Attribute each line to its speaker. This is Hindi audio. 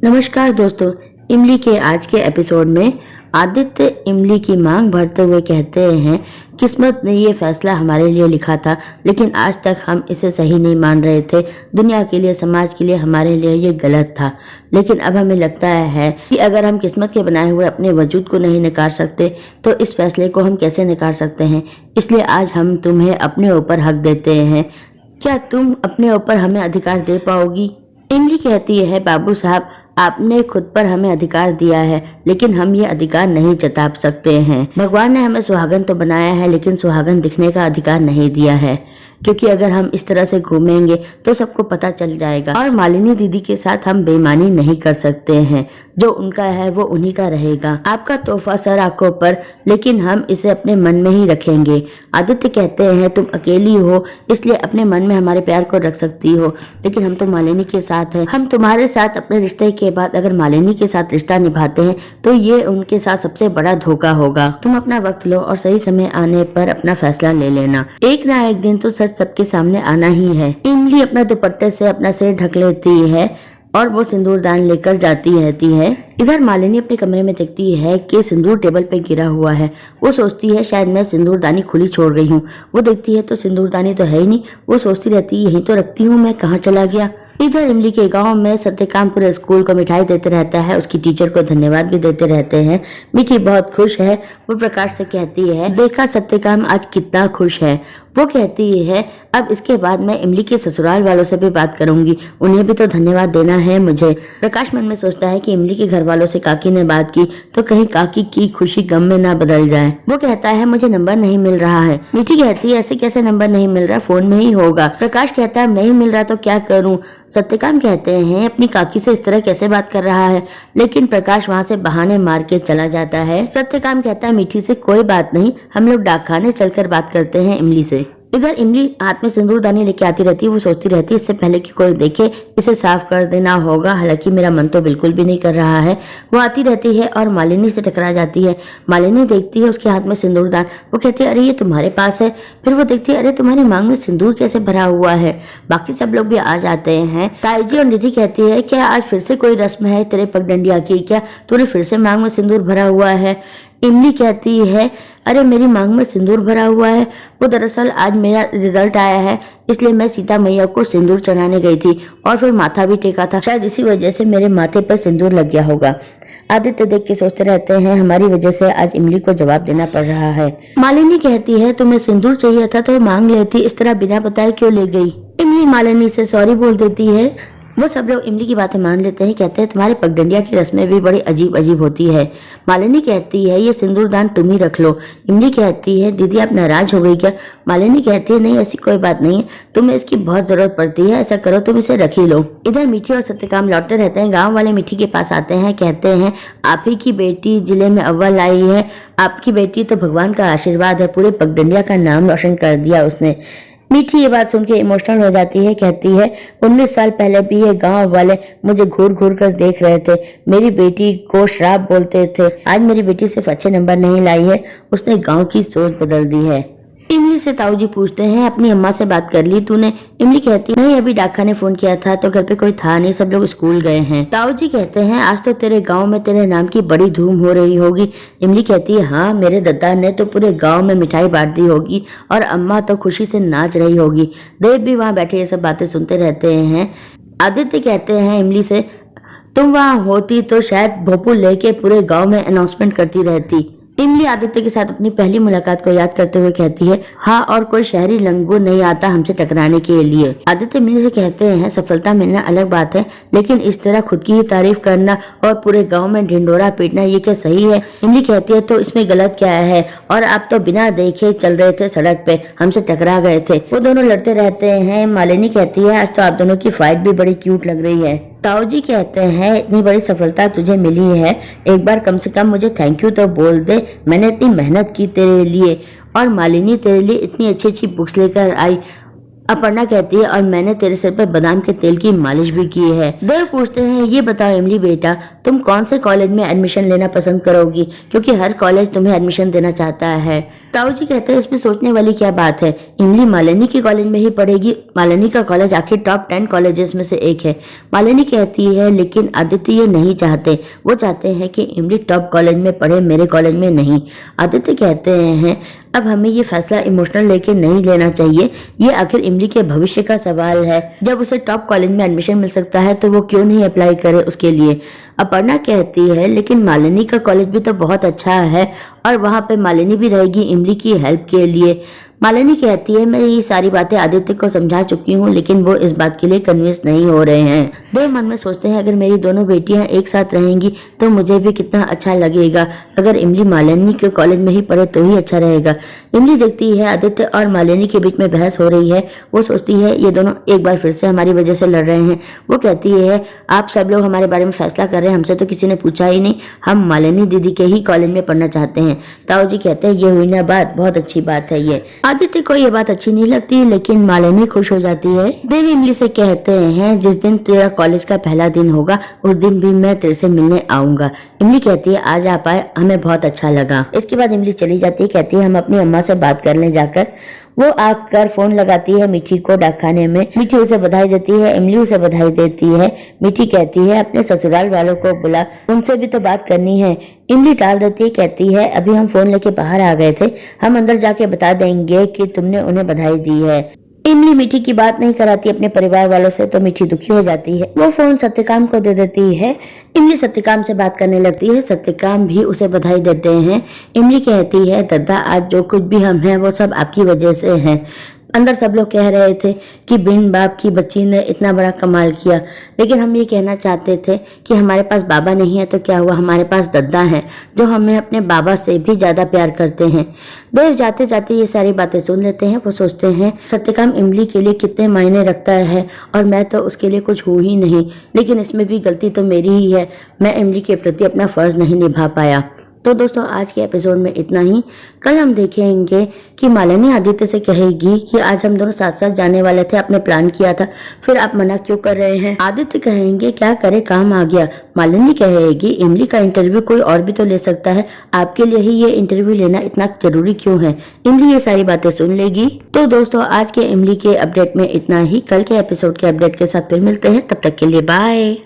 Speaker 1: नमस्कार दोस्तों, इमली के आज के एपिसोड में आदित्य इमली की मांग भरते हुए कहते हैं, किस्मत ने ये फैसला हमारे लिए लिखा था, लेकिन आज तक हम इसे सही नहीं मान रहे थे। दुनिया के लिए, समाज के लिए हमारे लिए ये गलत था, लेकिन अब हमें लगता है कि अगर हम किस्मत के बनाए हुए अपने वजूद को नहीं नकार सकते तो इस फैसले को हम कैसे नकार सकते हैं। इसलिए आज हम तुम्हें अपने ऊपर हक देते हैं। क्या तुम अपने ऊपर हमें अधिकार दे पाओगी? इमली कहती है, बाबू साहब, आपने खुद पर हमें अधिकार दिया है, लेकिन हम ये अधिकार नहीं जता सकते हैं। भगवान ने हमें सुहागन तो बनाया है, लेकिन सुहागन दिखने का अधिकार नहीं दिया है, क्योंकि अगर हम इस तरह से घूमेंगे तो सबको पता चल जाएगा। और मालिनी दीदी के साथ हम बेईमानी नहीं कर सकते हैं। जो उनका है वो उन्हीं का रहेगा। आपका तोहफा सर आंखों पर, लेकिन हम इसे अपने मन में ही रखेंगे। आदित्य कहते हैं, तुम अकेली हो इसलिए अपने मन में हमारे प्यार को रख सकती हो, लेकिन हम तो मालिनी के साथ हैं। हम तुम्हारे साथ अपने रिश्ते के बाद अगर मालिनी के साथ रिश्ता निभाते हैं तो ये उनके साथ सबसे बड़ा धोखा होगा। तुम अपना वक्त लो और सही समय आने पर अपना फैसला ले लेना। एक ना एक दिन तो सच सबके सामने आना ही है। इमली अपना दुपट्टे से अपना सिर ढक लेती है और वो सिंदूरदान लेकर जाती रहती है। इधर मालिनी अपने कमरे में देखती है कि सिंदूर टेबल पे गिरा हुआ है। वो सोचती है शायद मैं सिंदूरदानी खुली छोड़ गई हूँ। वो देखती है तो सिंदूरदानी तो है ही नहीं। वो सोचती रहती है, यहीं तो रखती हूँ मैं, कहाँ चला गया। इधर इमली के गांव में सत्यकाम पूरे स्कूल को मिठाई देते रहता है, उसकी टीचर को धन्यवाद भी देते रहते हैं। मीठी बहुत खुश है। वो प्रकाश से कहती है, देखा सत्यकाम आज कितना खुश है। वो कहती है, अब इसके बाद मैं इमली के ससुराल वालों से भी बात करूंगी, उन्हें भी तो धन्यवाद देना है मुझे। प्रकाश मन में सोचता है कि इमली के घर वालों से काकी ने बात की तो कहीं काकी की खुशी गम में ना बदल जाए। वो कहता है, मुझे नंबर नहीं मिल रहा है। मीठी कहती है, ऐसे कैसे नंबर नहीं मिल रहा, फोन में ही होगा। प्रकाश कहता है, नहीं मिल रहा तो क्या करूं। सत्यकाम कहते हैं, अपनी काकी से इस तरह कैसे बात कर रहा है, लेकिन प्रकाश वहाँ से बहाने मार के चला जाता है। सत्यकाम कहता है, मीठी से कोई बात नहीं, हम लोग डाकखाने चलकर बात करते हैं इमली से। इधर इमली हाथ में सिंदूरदानी लेके आती रहती है। वो सोचती रहती है, इससे पहले कि कोई देखे इसे साफ कर देना होगा, हालांकि मेरा मन तो बिल्कुल भी नहीं कर रहा है। वो आती रहती है और मालिनी से टकरा जाती है। मालिनी देखती है उसके हाथ में सिंदूरदान। वो कहती है, अरे ये तुम्हारे पास है। फिर वो देखती है, अरे तुम्हारी मांग में सिंदूर कैसे भरा हुआ है। बाकी सब लोग भी आ जाते हैं। ताईजी और निधि कहती है, क्या आज फिर से कोई रस्म है तेरे पगडंडिया की? क्या तूने फिर से मांग में सिंदूर भरा हुआ है? इमली कहती है, अरे मेरी मांग में सिंदूर भरा हुआ है, वो दरअसल आज मेरा रिजल्ट आया है, इसलिए मैं सीता मैया को सिंदूर चढ़ाने गई थी और फिर माथा भी टेका था, शायद इसी वजह से मेरे माथे पर सिंदूर लग गया होगा। आदित्य देख के सोचते रहते हैं, हमारी वजह से आज इमली को जवाब देना पड़ रहा है। मालिनी कहती है, तुम्हें सिंदूर चाहिए था तो मांग लेती, इस तरह बिना बताए क्यों ले गई। इमली मालिनी से सॉरी बोल देती है। वो सब लोग इमली की बातें मान लेते हैं। कहते हैं, तुम्हारे पगडंडिया की रस्में भी बड़ी अजीब अजीब होती है। मालिनी कहती है, ये सिंदूरदान तुम ही रख लो। इमली कहती है, दीदी आप नाराज हो गई क्या? मालिनी कहती है, नहीं ऐसी कोई बात नहीं है, तुम्हें इसकी बहुत जरूरत पड़ती है, ऐसा करो तुम इसे रख ही लो। इधर मीठी और सत्यकाम लौटते रहते हैं। गाँव वाले मीठी के पास आते हैं, कहते हैं, आप ही की बेटी जिले में अव्वल आई है। आपकी बेटी तो भगवान का आशीर्वाद है, पूरे पगडंडिया का नाम रोशन कर दिया उसने। मीठी ये बात सुन के इमोशनल हो जाती है। कहती है, 19 साल पहले भी ये गांव वाले मुझे घूर घूर कर देख रहे थे, मेरी बेटी को श्राप बोलते थे। आज मेरी बेटी सिर्फ अच्छे नंबर नहीं लाई है, उसने गांव की सोच बदल दी है। इमली से ताऊजी पूछते हैं, अपनी अम्मा से बात कर ली तूने? इमली कहती है, नहीं अभी डाका ने फोन किया था तो घर पे कोई था नहीं, सब लोग स्कूल गए हैं। ताऊजी कहते हैं, आज तो तेरे गांव में तेरे नाम की बड़ी धूम हो रही होगी। इमली कहती है, हाँ मेरे दादा ने तो पूरे गांव में मिठाई बांट दी होगी और अम्मा तो खुशी से नाच रही होगी। देव भी वहाँ बैठे ये सब बातें सुनते रहते हैं। आदित्य कहते हैं इमली से, तुम वहाँ होती तो शायद भोपू लेके पूरे गाँव में अनाउंसमेंट करती रहती। इमली आदित्य के साथ अपनी पहली मुलाकात को याद करते हुए कहती है, हाँ और कोई शहरी लंगूर नहीं आता हमसे टकराने के लिए। आदित्य इमली से कहते हैं, सफलता मिलना अलग बात है, लेकिन इस तरह खुद की ही तारीफ करना और पूरे गांव में ढिंडोरा पीटना ये क्या सही है? इमली कहती है, तो इसमें गलत क्या है? और आप तो बिना देखे चल रहे थे सड़क पे, हमसे टकरा गए थे। वो दोनों लड़ते रहते हैं। मालिनी कहती है, आज तो आप दोनों की फाइट भी बड़ी क्यूट लग रही है। ताऊजी कहते हैं, इतनी बड़ी सफलता तुझे मिली है, एक बार कम से कम मुझे थैंक यू तो बोल दे, मैंने इतनी मेहनत की तेरे लिए और मालिनी तेरे लिए इतनी अच्छी अच्छी बुक्स लेकर आई। अपर्णा कहती है, और मैंने तेरे सिर पे बादाम के तेल की मालिश भी की है। देव पूछते हैं, ये बताओ इमली बेटा, तुम कौन से कॉलेज में एडमिशन लेना पसंद करोगी, क्योंकि हर कॉलेज तुम्हें एडमिशन देना चाहता है। ताऊ जी कहते हैं इसमें सोचने वाली क्या बात है, इमली मालिनी के कॉलेज में ही पढ़ेगी। मालिनी का कॉलेज आखिर टॉप 10 कॉलेजेस में से एक है। मालिनी कहती है लेकिन आदित्य ये नहीं चाहते, वो चाहते हैं कि इमली टॉप कॉलेज में पढ़े, मेरे कॉलेज में नहीं। आदित्य कहते हैं अब हमें ये फैसला इमोशनल लेके नहीं लेना चाहिए, ये आखिर इमली के भविष्य का सवाल है। जब उसे टॉप कॉलेज में एडमिशन मिल सकता है तो वो क्यों नहीं अप्लाई करे उसके लिए। अपर्णा कहती है लेकिन मालिनी का कॉलेज भी तो बहुत अच्छा है और वहाँ पे मालिनी भी रहेगी इमली की हेल्प के लिए। मालिनी कहती है मैं ये सारी बातें आदित्य को समझा चुकी हूँ लेकिन वो इस बात के लिए कन्विंस नहीं हो रहे हैं। वे मन में सोचते हैं अगर मेरी दोनों बेटियां एक साथ रहेंगी तो मुझे भी कितना अच्छा लगेगा, अगर इमली मालिनी के कॉलेज में ही पढ़े तो ही अच्छा रहेगा। इमली देखती है आदित्य और मालिनी के बीच में बहस हो रही है, वो सोचती है ये दोनों एक बार फिर से हमारी वजह से लड़ रहे हैं। वो कहती है आप सब लोग हमारे बारे में फैसला कर रहे हैं, हमसे तो किसी ने पूछा ही नहीं, हम मालिनी दीदी के ही कॉलेज में पढ़ना चाहते हैं। ताऊ जी कहते हैं ये हुई ना बात, बहुत अच्छी बात है ये। आदित्य को ये बात अच्छी नहीं लगती लेकिन मालिनी खुश हो जाती है। देवी इमली से कहते हैं जिस दिन तेरा कॉलेज का पहला दिन होगा उस दिन भी मैं तेरे से मिलने आऊंगा। इमली कहती है आज आप आए, हमें बहुत अच्छा लगा। इसके बाद इमली चली जाती है, कहती है हम अपनी अम्मा से बात कर लें जाकर। वो आकर फोन लगाती है मीठी को डाकखाने में। मीठी उसे बधाई देती है, इमली उसे बधाई देती है। मीठी कहती है अपने ससुराल वालों को बुला, उनसे भी तो बात करनी है। इमली टाल देती है, कहती है अभी हम फोन लेके बाहर आ गए थे, हम अंदर जाके बता देंगे कि तुमने उन्हें बधाई दी है। इमली मीठी की बात नहीं कराती अपने परिवार वालों से तो मीठी दुखी हो जाती है। वो फोन सत्यकाम को दे देती है। इमली सत्यकाम से बात करने लगती है, सत्यकाम भी उसे बधाई देते हैं। इमली कहती है दादा आज जो कुछ भी हम हैं वो सब आपकी वजह से है। अंदर सब लोग कह रहे थे कि बिन बाप की बच्ची ने इतना बड़ा कमाल किया, लेकिन हम ये कहना चाहते थे कि हमारे पास बाबा नहीं है तो क्या हुआ, हमारे पास दद्दा है जो हमें अपने बाबा से भी ज्यादा प्यार करते हैं। देव जाते जाते ये सारी बातें सुन लेते हैं। वो सोचते हैं सत्यकाम इमली के लिए कितने मायने रखता है और मैं तो उसके लिए कुछ हूँ ही नहीं, लेकिन इसमें भी गलती तो मेरी ही है, मैं इमली के प्रति अपना फर्ज नहीं निभा पाया। तो दोस्तों आज के एपिसोड में इतना ही। कल हम देखेंगे कि मालिनी आदित्य से कहेगी कि आज हम दोनों साथ साथ जाने वाले थे, आपने प्लान किया था, फिर आप मना क्यों कर रहे हैं। आदित्य कहेंगे क्या करे काम आ गया। मालिनी कहेगी इमली का इंटरव्यू कोई और भी तो ले सकता है, आपके लिए ही ये इंटरव्यू लेना इतना जरूरी क्यों है। इमली ये सारी बातें सुन लेगी। तो दोस्तों आज के इमली के अपडेट में इतना ही। कल के एपिसोड के अपडेट के साथ फिर मिलते हैं, तब तक के लिए बाय।